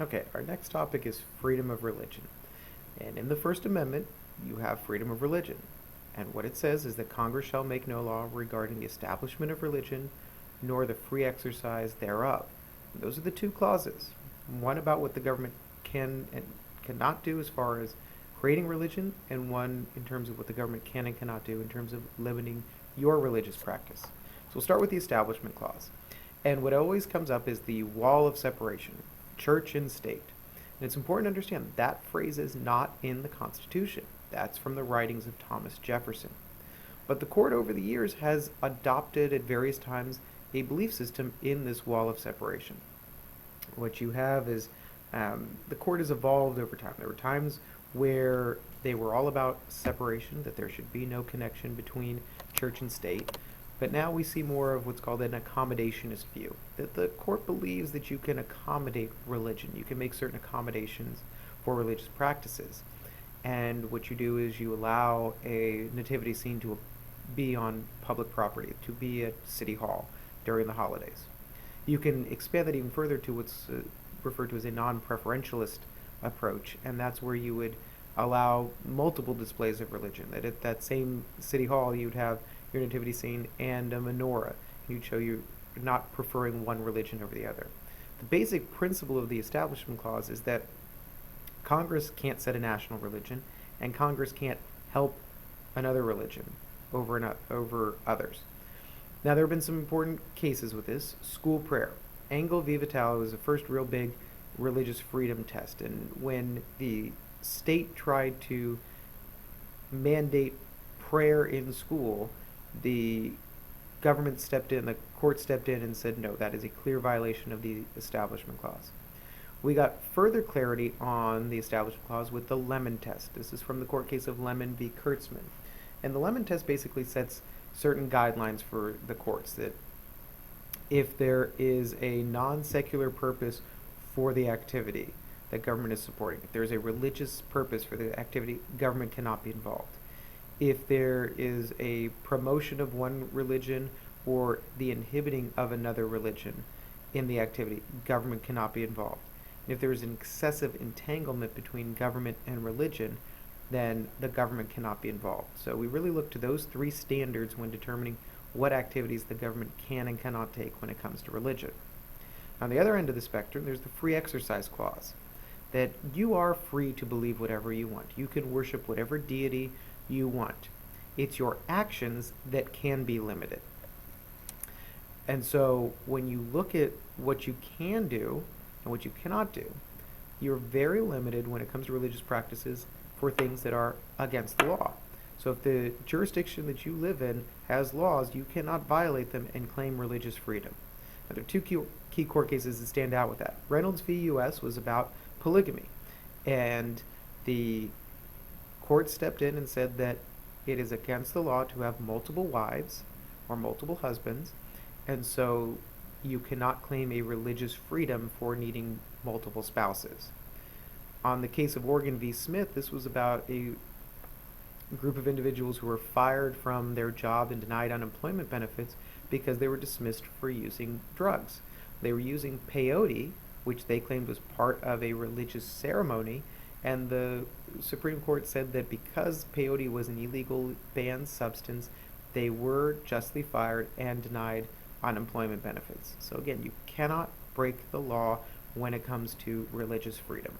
Okay, our next topic is freedom of religion. And in the First Amendment, you have freedom of religion. And what it says is that Congress shall make no law regarding the establishment of religion, nor the free exercise thereof. And those are the two clauses. One about what the government can and cannot do as far as creating religion, and one in terms of what the government can and cannot do in terms of limiting your religious practice. So we'll start with the Establishment Clause. And what always comes up is the wall of separation, church and state. And it's important to understand that phrase is not in the Constitution. That's from the writings of Thomas Jefferson. But the court over the years has adopted at various times a belief system in this wall of separation. What you have is the court has evolved over time. There were times where they were all about separation, that there should be no connection between church and state. But now we see more of what's called an accommodationist view, that the court believes that you can accommodate religion. You can make certain accommodations for religious practices. And what you do is you allow a nativity scene to be on public property, to be at City Hall during the holidays. You can expand that even further to what's referred to as a non-preferentialist approach, and that's where you would allow multiple displays of religion. That at that same City Hall, you'd have your nativity scene and a menorah. You'd show you're not preferring one religion over the other. The basic principle of the Establishment Clause is that Congress can't set a national religion, and Congress can't help another religion over others. Now, there have been some important cases with this. School prayer. Anglo Vivatal was the first real big religious freedom test, and when the state tried to mandate prayer in school, the government stepped in, the court stepped in and said, no, that is a clear violation of the Establishment Clause. We got further clarity on the Establishment Clause with the Lemon Test. This is from the court case of Lemon v. Kurtzman. And the Lemon Test basically sets certain guidelines for the courts that if there is a non-secular purpose for the activity that government is supporting, if there's a religious purpose for the activity, government cannot be involved. If there is a promotion of one religion or the inhibiting of another religion in the activity, government cannot be involved. And if there is an excessive entanglement between government and religion, then the government cannot be involved. So we really look to those three standards when determining what activities the government can and cannot take when it comes to religion. On the other end of the spectrum, there's the Free Exercise Clause, that you are free to believe whatever you want. You can worship whatever deity you want. It's your actions that can be limited. And so when you look at what you can do and what you cannot do, you're very limited when it comes to religious practices for things that are against the law. So if the jurisdiction that you live in has laws, you cannot violate them and claim religious freedom. Now, there are two key court cases that stand out with that. Reynolds v. U.S. was about polygamy, and the court stepped in and said that it is against the law to have multiple wives or multiple husbands, and so you cannot claim a religious freedom for needing multiple spouses. On the case of Oregon v. Smith, this was about a group of individuals who were fired from their job and denied unemployment benefits because they were dismissed for using drugs. They were using peyote, which they claimed was part of a religious ceremony, and the Supreme Court said that because peyote was an illegal banned substance, they were justly fired and denied unemployment benefits. So again, you cannot break the law when it comes to religious freedom.